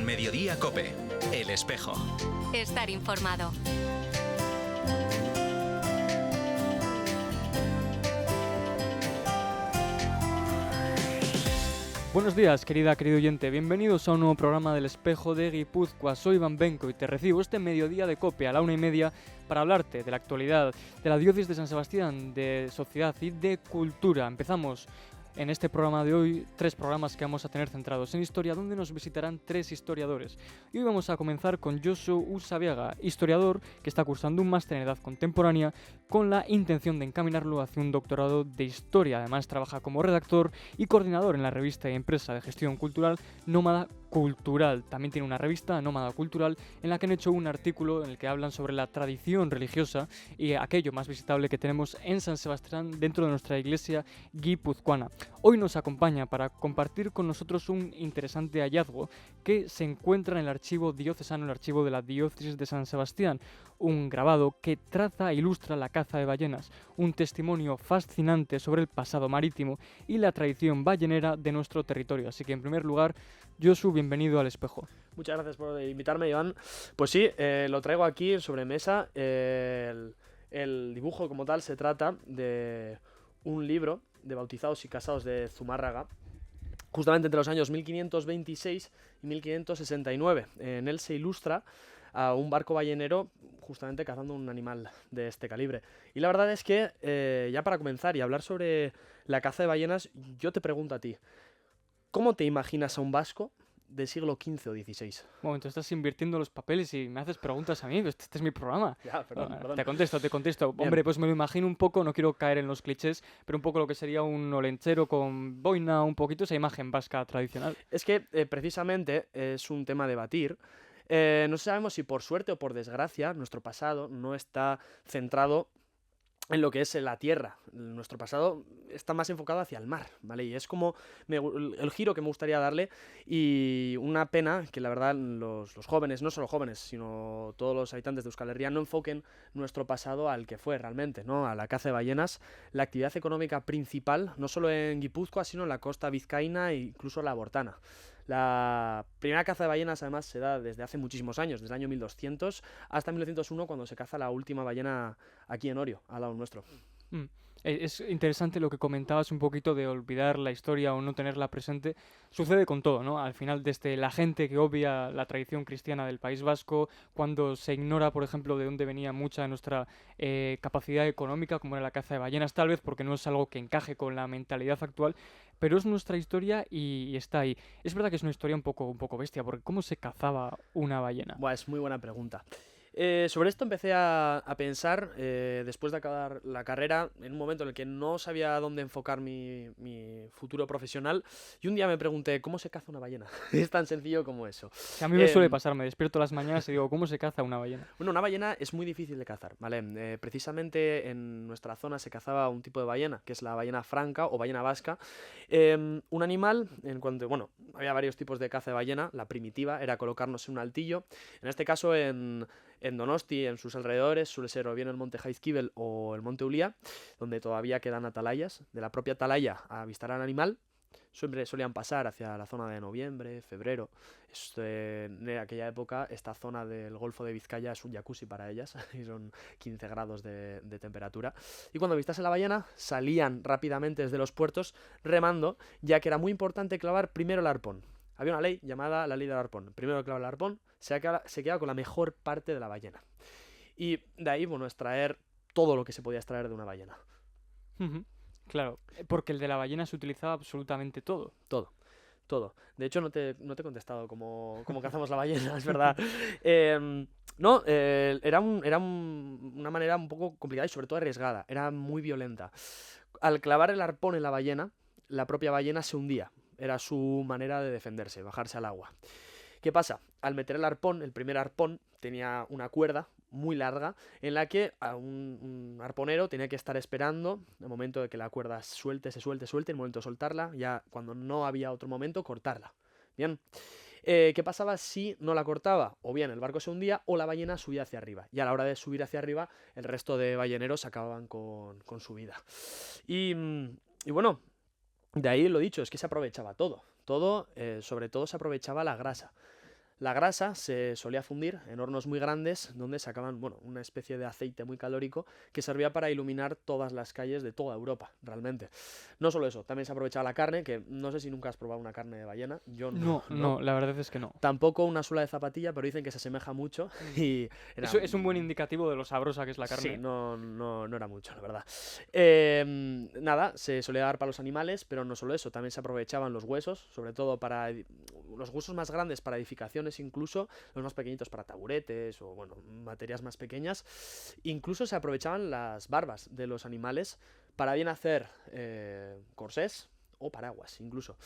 En Mediodía COPE, El Espejo. Estar informado. Buenos días, querido oyente. Bienvenidos a un nuevo programa del Espejo de Guipúzcoa. Soy Iván Benco y te recibo este mediodía de COPE a la 1:30 para hablarte de la actualidad de la diócesis de San Sebastián, de sociedad y de cultura. Empezamos en este programa de hoy 3 programas que vamos a tener centrados en historia, donde nos visitarán 3 historiadores. Y hoy vamos a comenzar con Josu Usabiaga, historiador que está cursando un máster en edad contemporánea con la intención de encaminarlo hacia un doctorado de historia. Además trabaja como redactor y coordinador en la revista y empresa de gestión cultural Nómada Cultural. También tiene una revista, Nómada Cultural, en la que han hecho un artículo en el que hablan sobre la tradición religiosa y aquello más visitable que tenemos en San Sebastián dentro de nuestra iglesia guipuzcoana. Hoy nos acompaña para compartir con nosotros un interesante hallazgo que se encuentra en el archivo diocesano, el archivo de la diócesis de San Sebastián, un grabado que traza e ilustra la caza de ballenas, un testimonio fascinante sobre el pasado marítimo y la tradición ballenera de nuestro territorio. Así que en primer lugar, Josu, bienvenido al Espejo. Muchas gracias por invitarme, Iván. Pues sí, lo traigo aquí sobre mesa. El dibujo como tal se trata de un libro de bautizados y casados de Zumárraga, justamente entre los años 1526 y 1569. En él se ilustra a un barco ballenero justamente cazando un animal de este calibre. Y la verdad es que, ya para comenzar y hablar sobre la caza de ballenas, yo te pregunto a ti, ¿cómo te imaginas a un vasco del siglo XV o XVI? Un momento, estás invirtiendo los papeles y me haces preguntas a mí. Este es mi programa. Ya, perdón. Te contesto. Bien. Hombre, pues me lo imagino un poco, no quiero caer en los clichés, pero un poco lo que sería un olenchero con boina, un poquito esa imagen vasca tradicional. Es que precisamente es un tema a debatir. No sabemos si por suerte o por desgracia nuestro pasado no está centrado en lo que es la tierra. Nuestro pasado está más enfocado hacia el mar, ¿vale? Y es como el giro que me gustaría darle, y una pena que la verdad los jóvenes, no solo jóvenes, sino todos los habitantes de Euskal Herria no enfoquen nuestro pasado al que fue realmente, ¿no? A la caza de ballenas, la actividad económica principal, no solo en Guipúzcoa, sino en la costa vizcaína e incluso la bortana. La primera caza de ballenas además se da desde hace muchísimos años, desde el año 1200 hasta 1901, cuando se caza la última ballena aquí en Orio, al lado nuestro. Es interesante lo que comentabas un poquito de olvidar la historia o no tenerla presente. Sucede con todo, ¿no? Al final, desde la gente que obvia la tradición cristiana del País Vasco, cuando se ignora, por ejemplo, de dónde venía mucha de nuestra capacidad económica, como era la caza de ballenas, tal vez porque no es algo que encaje con la mentalidad actual, pero es nuestra historia y está ahí. Es verdad que es una historia un poco bestia, porque ¿cómo se cazaba una ballena? Buah, es muy buena pregunta. Sobre esto empecé a pensar después de acabar la carrera, en un momento en el que no sabía dónde enfocar mi futuro profesional, y un día me pregunté, ¿cómo se caza una ballena? Es tan sencillo como eso. Que a mí me suele pasar, me despierto las mañanas y digo, ¿cómo se caza una ballena? Bueno, una ballena es muy difícil de cazar, ¿vale? Precisamente en nuestra zona se cazaba un tipo de ballena, que es la ballena franca o ballena vasca. Un animal, bueno, había varios tipos de caza de ballena. La primitiva era colocarnos en un altillo. En este caso, en Donosti, en sus alrededores, suele ser o bien el monte Jaizkibel o el monte Ulia, donde todavía quedan atalayas. De la propia atalaya a avistar al animal, siempre solían pasar hacia la zona de noviembre, febrero. En aquella época, esta zona del Golfo de Vizcaya es un jacuzzi para ellas, y son 15 grados de temperatura. Y cuando avistase la ballena, salían rápidamente desde los puertos remando, ya que era muy importante clavar primero el arpón. Había una ley llamada la ley del arpón. Primero que clava el arpón, se queda con la mejor parte de la ballena. Y de ahí, bueno, extraer todo lo que se podía extraer de una ballena. Claro, porque el de la ballena se utilizaba absolutamente todo. Todo. De hecho, no te he contestado cómo cazamos la ballena, es verdad. Era una manera un poco complicada y sobre todo arriesgada. Era muy violenta. Al clavar el arpón en la ballena, la propia ballena se hundía. Era su manera de defenderse, bajarse al agua. ¿Qué pasa? Al meter el arpón, el primer arpón tenía una cuerda muy larga en la que a un arponero tenía que estar esperando el momento de que la cuerda se suelte, el momento de soltarla, ya cuando no había otro momento, cortarla. Bien. ¿Qué pasaba si no la cortaba? O bien el barco se hundía o la ballena subía hacia arriba. Y a la hora de subir hacia arriba, el resto de balleneros acababan con su vida. Y bueno, de ahí lo dicho, es que se aprovechaba todo. Sobre todo se aprovechaba la grasa. La grasa se solía fundir en hornos muy grandes donde sacaban, bueno, una especie de aceite muy calórico que servía para iluminar todas las calles de toda Europa, realmente. No solo eso, también se aprovechaba la carne, que no sé si nunca has probado una carne de ballena, yo No, la verdad es que no. Tampoco una suela de zapatilla, pero dicen que se asemeja mucho y Eso es un buen indicativo de lo sabrosa que es la carne. Sí, no era mucho, la verdad. Nada, se solía dar para los animales, pero no solo eso, también se aprovechaban los huesos, sobre todo para los huesos más grandes para edificaciones incluso, los más pequeñitos para taburetes o, bueno, materias más pequeñas. Incluso se aprovechaban las barbas de los animales para bien hacer corsés o paraguas, incluso.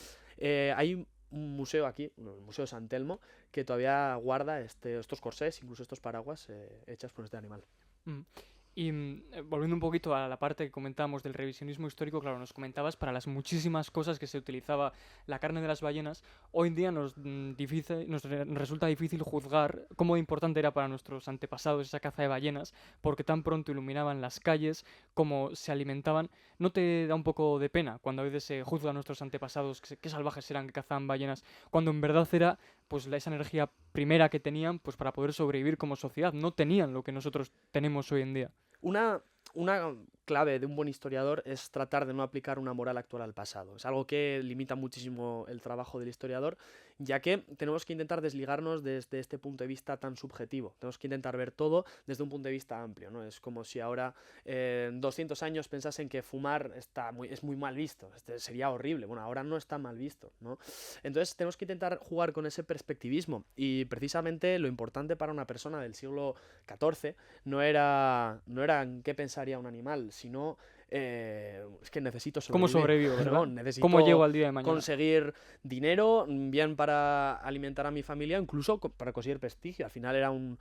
Hay un museo aquí, el Museo de San Telmo, que todavía guarda estos corsés, incluso estos paraguas hechas por este animal. Mm. Y volviendo un poquito a la parte que comentábamos del revisionismo histórico, claro, nos comentabas para las muchísimas cosas que se utilizaba la carne de las ballenas. Hoy en día nos resulta difícil juzgar cómo importante era para nuestros antepasados esa caza de ballenas, porque tan pronto iluminaban las calles, cómo se alimentaban. ¿No te da un poco de pena cuando a veces se juzga a nuestros antepasados qué salvajes eran que cazaban ballenas, cuando en verdad era pues esa energía primera que tenían pues para poder sobrevivir como sociedad? No tenían lo que nosotros tenemos hoy en día. Una clave de un buen historiador es tratar de no aplicar una moral actual al pasado. Es algo que limita muchísimo el trabajo del historiador, ya que tenemos que intentar desligarnos desde este punto de vista tan subjetivo. Tenemos que intentar ver todo desde un punto de vista amplio, ¿no? Es como si ahora en 200 años pensasen que fumar es muy mal visto. Sería horrible. Bueno, ahora no está mal visto, ¿no? Entonces tenemos que intentar jugar con ese perspectivismo, y precisamente lo importante para una persona del siglo XIV no era en qué pensaría un animal, sino es que necesito sobrevivir. ¿Cómo sobrevivo, verdad? No, necesito ¿Cómo llego al día de mañana? conseguir dinero, bien para alimentar a mi familia, incluso para conseguir prestigio. Al final era un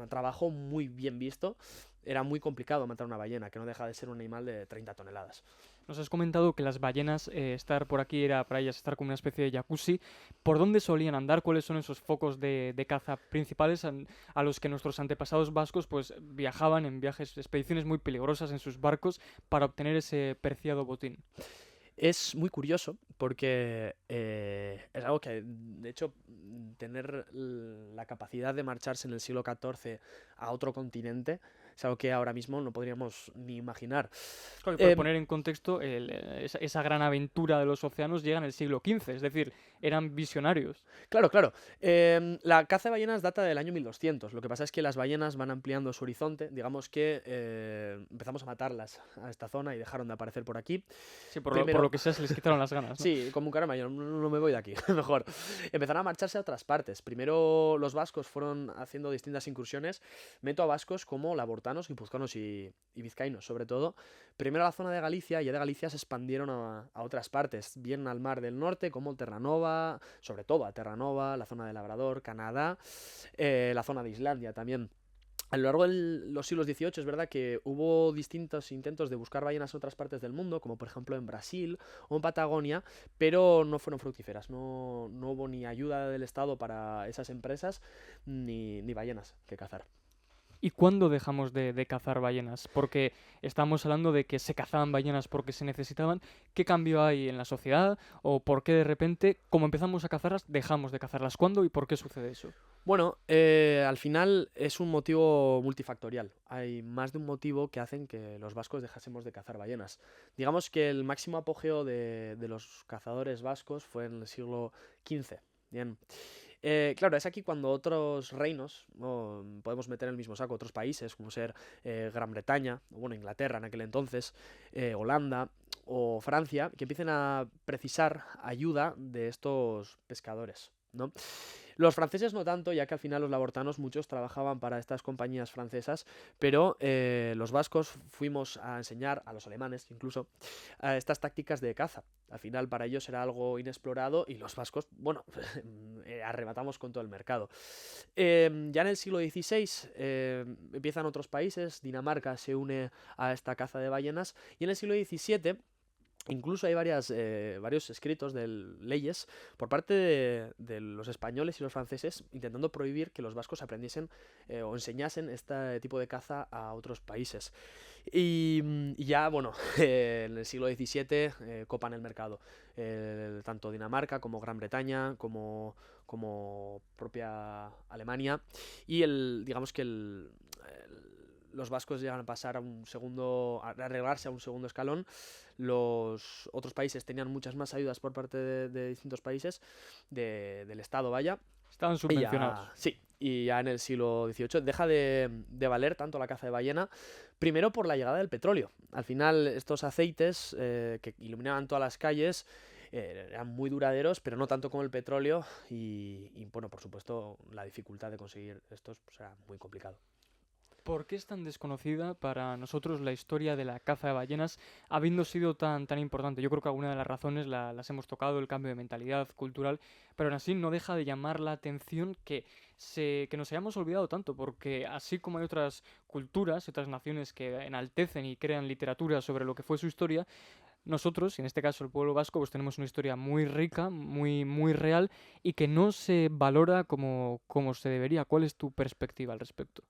trabajo muy bien visto. Era muy complicado matar una ballena, que no deja de ser un animal de 30 toneladas. Nos has comentado que las ballenas, estar por aquí era para ellas estar como una especie de jacuzzi. ¿Por dónde solían andar? ¿Cuáles son esos focos de caza principales a los que nuestros antepasados vascos pues viajaban en viajes, expediciones muy peligrosas en sus barcos para obtener ese preciado botín? Es muy curioso porque es algo que, de hecho, tener la capacidad de marcharse en el siglo XIV a otro continente es algo que ahora mismo no podríamos ni imaginar. Claro, y por poner en contexto, esa gran aventura de los océanos llega en el siglo XV, es decir, eran visionarios. Claro. La caza de ballenas data del año 1200. Lo que pasa es que las ballenas van ampliando su horizonte. Digamos que empezamos a matarlas a esta zona y dejaron de aparecer por aquí. Sí, por lo que sea, se les quitaron las ganas, ¿no? Sí, como un caramba, yo no me voy de aquí, mejor. Empezaron a marcharse a otras partes. Primero los vascos fueron haciendo distintas incursiones. Meto a vascos como labortanos, guipuzcoanos y vizcaínos, sobre todo. Primero a la zona de Galicia, y ya de Galicia se expandieron a otras partes, bien al mar del norte, como Terranova, sobre todo a Terranova, la zona de Labrador, Canadá, la zona de Islandia también. A lo largo de los siglos XVIII es verdad que hubo distintos intentos de buscar ballenas en otras partes del mundo, como por ejemplo en Brasil o en Patagonia, pero no fueron fructíferas. No hubo ni ayuda del Estado para esas empresas, ni ballenas que cazar. ¿Y cuándo dejamos de cazar ballenas? Porque estamos hablando de que se cazaban ballenas porque se necesitaban. ¿Qué cambio hay en la sociedad? ¿O por qué de repente, como empezamos a cazarlas, dejamos de cazarlas? ¿Cuándo y por qué sucede eso? Bueno, al final es un motivo multifactorial. Hay más de un motivo que hacen que los vascos dejásemos de cazar ballenas. Digamos que el máximo apogeo de los cazadores vascos fue en el siglo XV. Bien. Claro, es aquí cuando otros reinos, podemos meter en el mismo saco otros países, como ser Gran Bretaña, o bueno, Inglaterra en aquel entonces, Holanda o Francia, que empiecen a precisar ayuda de estos pescadores, ¿no? Los franceses no tanto, ya que al final los labortanos muchos trabajaban para estas compañías francesas, pero los vascos fuimos a enseñar, a los alemanes incluso, estas tácticas de caza. Al final para ellos era algo inexplorado y los vascos, bueno, arrebatamos con todo el mercado. Ya en el siglo XVI empiezan otros países, Dinamarca se une a esta caza de ballenas, y en el siglo XVII Incluso hay varios escritos de leyes por parte de los españoles y los franceses intentando prohibir que los vascos aprendiesen o enseñasen este tipo de caza a otros países. Y ya, bueno, en el siglo XVII copan el mercado. Tanto Dinamarca como Gran Bretaña, como propia Alemania. Y digamos que los vascos llegan a pasar a arreglarse a un segundo escalón. Los otros países tenían muchas más ayudas por parte de distintos países, del Estado, vaya. Estaban subvencionados. Sí, y ya en el siglo XVIII deja de valer tanto la caza de ballena, primero por la llegada del petróleo. Al final, estos aceites que iluminaban todas las calles eran muy duraderos, pero no tanto como el petróleo, y bueno, por supuesto, la dificultad de conseguir estos pues, era muy complicado. ¿Por qué es tan desconocida para nosotros la historia de la caza de ballenas, habiendo sido tan importante? Yo creo que alguna de las razones las hemos tocado, el cambio de mentalidad cultural, pero aún así no deja de llamar la atención que nos hayamos olvidado tanto, porque así como hay otras culturas, otras naciones que enaltecen y crean literatura sobre lo que fue su historia, nosotros, y en este caso el pueblo vasco, pues tenemos una historia muy rica, muy real, y que no se valora como se debería. ¿Cuál es tu perspectiva al respecto?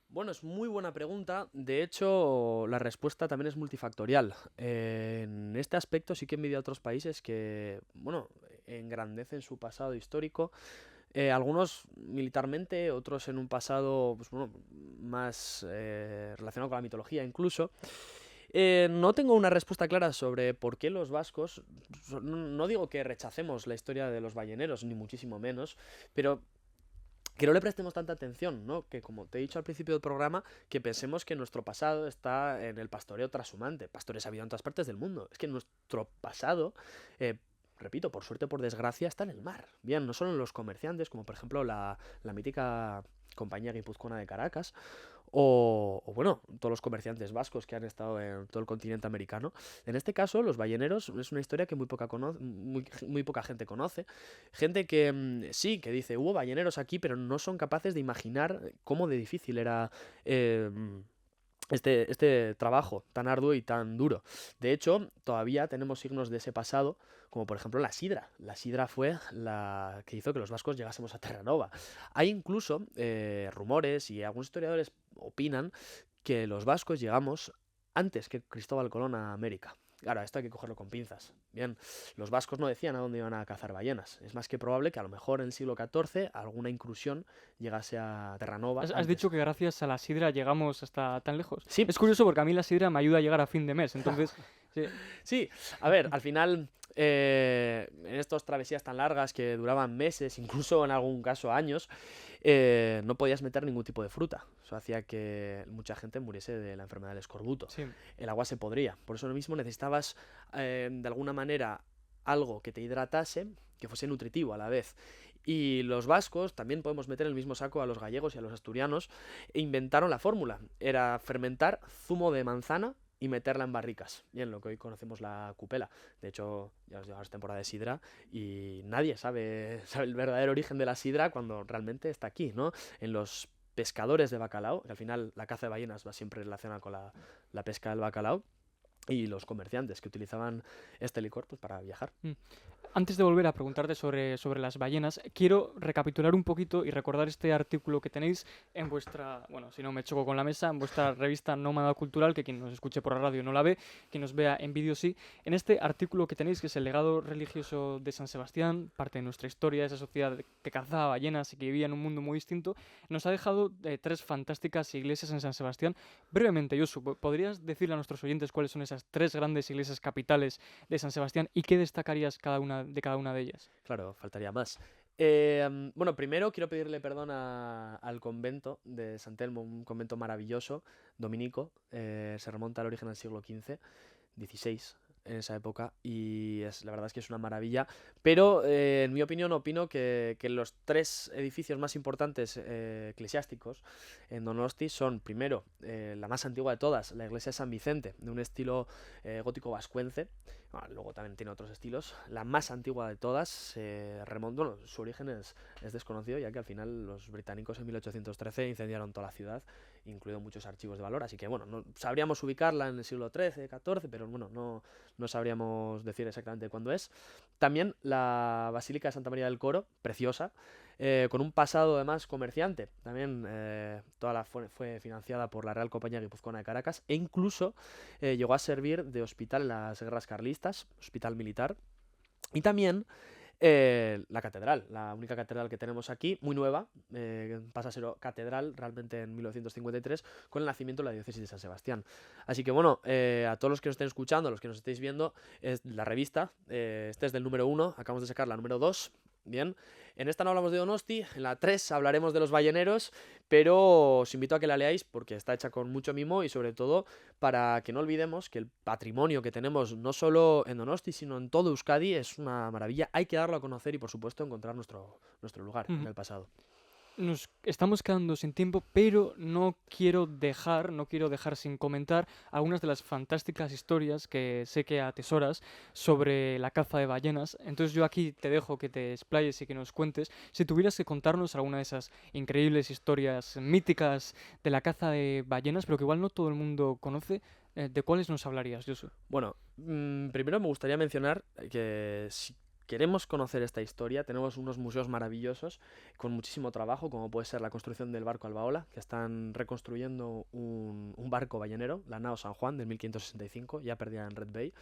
Bueno, es muy buena pregunta. De hecho, la respuesta también es multifactorial. En este aspecto sí que envidio a otros países que, bueno, engrandecen su pasado histórico. Algunos militarmente, otros en un pasado, pues, bueno, más relacionado con la mitología incluso. No tengo una respuesta clara sobre por qué los vascos, no digo que rechacemos la historia de los balleneros, ni muchísimo menos, pero que no le prestemos tanta atención, ¿no? Que como te he dicho al principio del programa, que pensemos que nuestro pasado está en el pastoreo trashumante. Pastores ha habido en todas partes del mundo. Es que nuestro pasado, repito, por suerte o por desgracia, está en el mar. Bien, no solo en los comerciantes, como por ejemplo la mítica Compañía Guipuzcoana de Caracas, o bueno, todos los comerciantes vascos que han estado en todo el continente americano. En este caso, los balleneros es una historia que muy poca gente conoce. Gente que sí, que dice, hubo balleneros aquí, pero no son capaces de imaginar cómo de difícil era este trabajo tan arduo y tan duro. De hecho, todavía tenemos signos de ese pasado, como por ejemplo la sidra. La sidra fue la que hizo que los vascos llegásemos a Terranova. Hay incluso rumores, y algunos historiadores opinan, que los vascos llegamos antes que Cristóbal Colón a América. Claro, esto hay que cogerlo con pinzas. Bien, los vascos no decían a dónde iban a cazar ballenas. Es más que probable que a lo mejor en el siglo XIV alguna incursión llegase a Terranova. Has dicho que gracias a la sidra llegamos hasta tan lejos. Sí. Es curioso porque a mí la sidra me ayuda a llegar a fin de mes, entonces... sí. Sí, a ver, al final, en estas travesías tan largas que duraban meses, incluso en algún caso años, no podías meter ningún tipo de fruta. Eso hacía que mucha gente muriese de la enfermedad del escorbuto. Sí. El agua se podría. Por eso mismo necesitabas, de alguna manera, algo que te hidratase, que fuese nutritivo a la vez. Y los vascos, también podemos meter en el mismo saco a los gallegos y a los asturianos, e inventaron la fórmula. Era fermentar zumo de manzana y meterla en barricas. Bien, lo que hoy conocemos la cupela. De hecho, ya es temporada de sidra y nadie sabe el verdadero origen de la sidra cuando realmente está aquí, ¿no? En los pescadores de bacalao, que al final la caza de ballenas va siempre relacionada con la pesca del bacalao, y los comerciantes que utilizaban este licor pues, para viajar. Antes de volver a preguntarte sobre las ballenas, quiero recapitular un poquito y recordar este artículo que tenéis en vuestra, bueno, si no me choco con la mesa, en vuestra revista Nómada Cultural, que quien nos escuche por la radio no la ve, quien nos vea en vídeo sí. En este artículo que tenéis, que es el legado religioso de San Sebastián, parte de nuestra historia, esa sociedad que cazaba ballenas y que vivía en un mundo muy distinto, nos ha dejado 3 fantásticas iglesias en San Sebastián. Brevemente, Josu, ¿podrías decirle a nuestros oyentes cuáles son esas 3 grandes iglesias capitales de San Sebastián y qué destacarías de cada una de ellas? Claro, faltaría más. Bueno, primero quiero pedirle perdón al convento de San Telmo, un convento maravilloso, dominico, se remonta al origen del siglo XV, XVI, en esa época, y la verdad es que es una maravilla, pero en mi opinión opino que los 3 edificios más importantes eclesiásticos en Donosti son, primero, la más antigua de todas, la iglesia de San Vicente, de un estilo gótico vascuence, Bueno, luego también tiene otros estilos. La más antigua de todas remonta, bueno, su origen es desconocido, ya que al final los británicos en 1813 incendiaron toda la ciudad, incluido muchos archivos de valor, así que bueno, no sabríamos ubicarla en el siglo XIII, XIV, pero bueno, no sabríamos decir exactamente cuándo es. También la Basílica de Santa María del Coro, preciosa, con un pasado además comerciante. También fue financiada por la Real Compañía Guipuzcoana de Caracas e incluso llegó a servir de hospital en las guerras carlistas, hospital militar. Y también la catedral, la única catedral que tenemos aquí, muy nueva, pasa a ser catedral realmente en 1953 con el nacimiento de la diócesis de San Sebastián. Así que bueno, a todos los que nos estén escuchando, a los que nos estéis viendo, es la revista, este es del número 1, acabamos de sacar la número 2. Bien, en esta no hablamos de Donosti, en la 3 hablaremos de los balleneros, pero os invito a que la leáis porque está hecha con mucho mimo y sobre todo para que no olvidemos que el patrimonio que tenemos no solo en Donosti, sino en todo Euskadi es una maravilla. Hay que darlo a conocer y por supuesto encontrar nuestro lugar en el pasado. Nos estamos quedando sin tiempo, pero no quiero dejar sin comentar algunas de las fantásticas historias que sé que atesoras sobre la caza de ballenas. Entonces yo aquí te dejo que te explayes y que nos cuentes. Si tuvieras que contarnos alguna de esas increíbles historias míticas de la caza de ballenas, pero que igual no todo el mundo conoce, ¿de cuáles nos hablarías, Josu? Bueno, primero me gustaría mencionar que si queremos conocer esta historia, tenemos unos museos maravillosos con muchísimo trabajo, como puede ser la construcción del barco Albaola, que están reconstruyendo un barco ballenero, la nao San Juan, del 1565, ya perdida en Red Bay.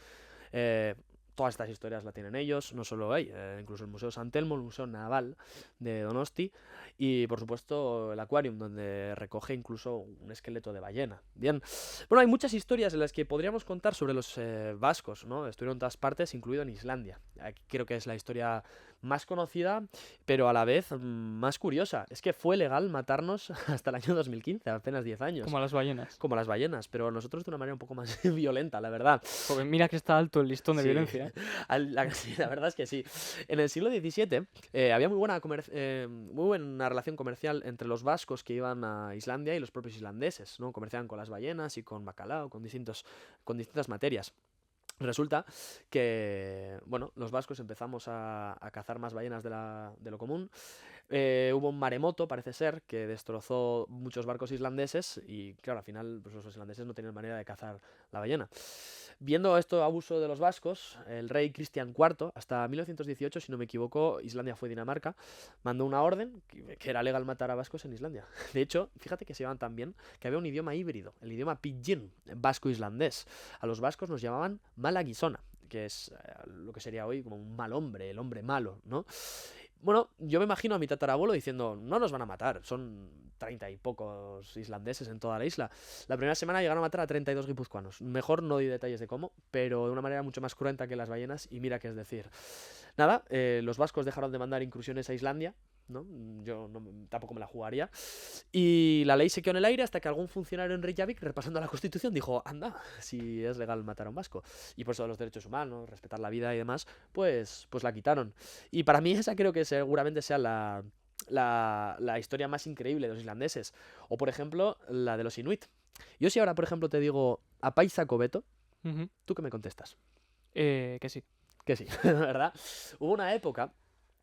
Todas estas historias la tienen ellos, no solo incluso el Museo San Telmo, el Museo Naval de Donosti y por supuesto el Aquarium, donde recoge incluso un esqueleto de ballena. Bien, bueno, hay muchas historias en las que podríamos contar sobre los vascos, ¿no? Estuvieron en todas partes, incluido en Islandia. Aquí creo que es la historia más conocida, pero a la vez más curiosa. Es que fue legal matarnos hasta el año 2015, apenas 10 años. Como a las ballenas. Como a las ballenas, pero nosotros de una manera un poco más violenta, la verdad. Joder, mira que está alto el listón de violencia. La verdad es que sí. En el siglo XVII había muy buena relación comercial entre los vascos que iban a Islandia y los propios islandeses, ¿no? Comerciaban con las ballenas y con bacalao, con distintas materias. Resulta que, bueno, los vascos empezamos a cazar más ballenas de lo común. Hubo un maremoto, parece ser, que destrozó muchos barcos islandeses y, claro, al final pues, los islandeses no tenían manera de cazar la ballena. Viendo esto abuso de los vascos, el rey Cristian IV, hasta 1918, si no me equivoco, Islandia fue Dinamarca, mandó una orden que era legal matar a vascos en Islandia. De hecho, fíjate que se llamaban tan bien que había un idioma híbrido, el idioma pidgin, vasco-islandés. A los vascos nos llamaban malaguisona, que es lo que sería hoy como un mal hombre, el hombre malo, ¿no? Bueno, yo me imagino a mi tatarabuelo diciendo, no nos van a matar, son 30 y pocos islandeses en toda la isla. La primera semana llegaron a matar a 32 guipuzcoanos. Mejor no doy detalles de cómo, pero de una manera mucho más cruenta que las ballenas, y mira qué es decir. Nada, los vascos dejaron de mandar incursiones a Islandia, ¿no? Yo tampoco me la jugaría. Y la ley se quedó en el aire hasta que algún funcionario en Reykjavik, repasando la Constitución, dijo, anda, si es legal matar a un vasco. Y por eso de los derechos humanos, respetar la vida y demás, pues la quitaron. Y para mí esa creo que seguramente sea la historia más increíble de los islandeses. O por ejemplo, la de los inuit. Yo si ahora, por ejemplo, te digo Apaisa Cobeto, ¿tú qué me contestas? Que sí. Que sí, ¿verdad? Hubo una época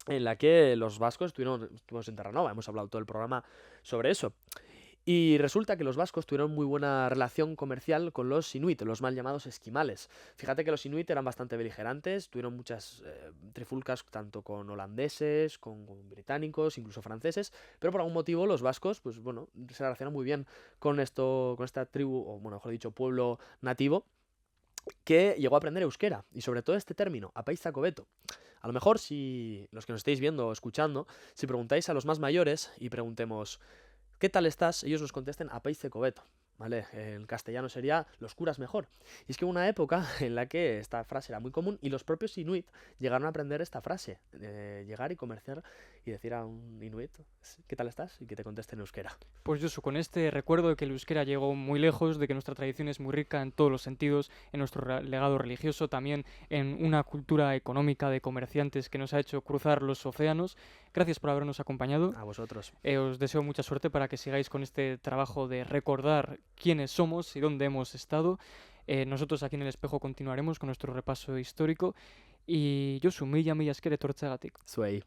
en la que los vascos estuvimos en Terranova, hemos hablado todo el programa sobre eso. Y resulta que los vascos tuvieron muy buena relación comercial con los inuit, los mal llamados esquimales. Fíjate que los inuit eran bastante beligerantes, tuvieron muchas trifulcas tanto con holandeses, con británicos, incluso franceses, pero por algún motivo los vascos, pues bueno, se relacionan muy bien con esta tribu, o bueno, mejor dicho, pueblo nativo, que llegó a aprender euskera, y sobre todo este término, apaisa cobeto. A lo mejor, si los que nos estáis viendo o escuchando, si preguntáis a los más mayores y preguntemos ¿qué tal estás? Ellos nos contesten apaise cobeto, ¿vale? En castellano sería los curas mejor. Y es que hubo una época en la que esta frase era muy común y los propios inuit llegaron a aprender esta frase, llegar y comerciar y decir a un inuit ¿qué tal estás? Y que te conteste en euskera. Pues Josu, con este recuerdo de que el euskera llegó muy lejos, de que nuestra tradición es muy rica en todos los sentidos, en nuestro legado religioso, también en una cultura económica de comerciantes que nos ha hecho cruzar los océanos. Gracias por habernos acompañado. A vosotros. Os deseo mucha suerte para que sigáis con este trabajo de recordar quiénes somos y dónde hemos estado. Nosotros aquí en El Espejo continuaremos con nuestro repaso histórico. Y Josu, mila esker etortzeagatik. Zuei.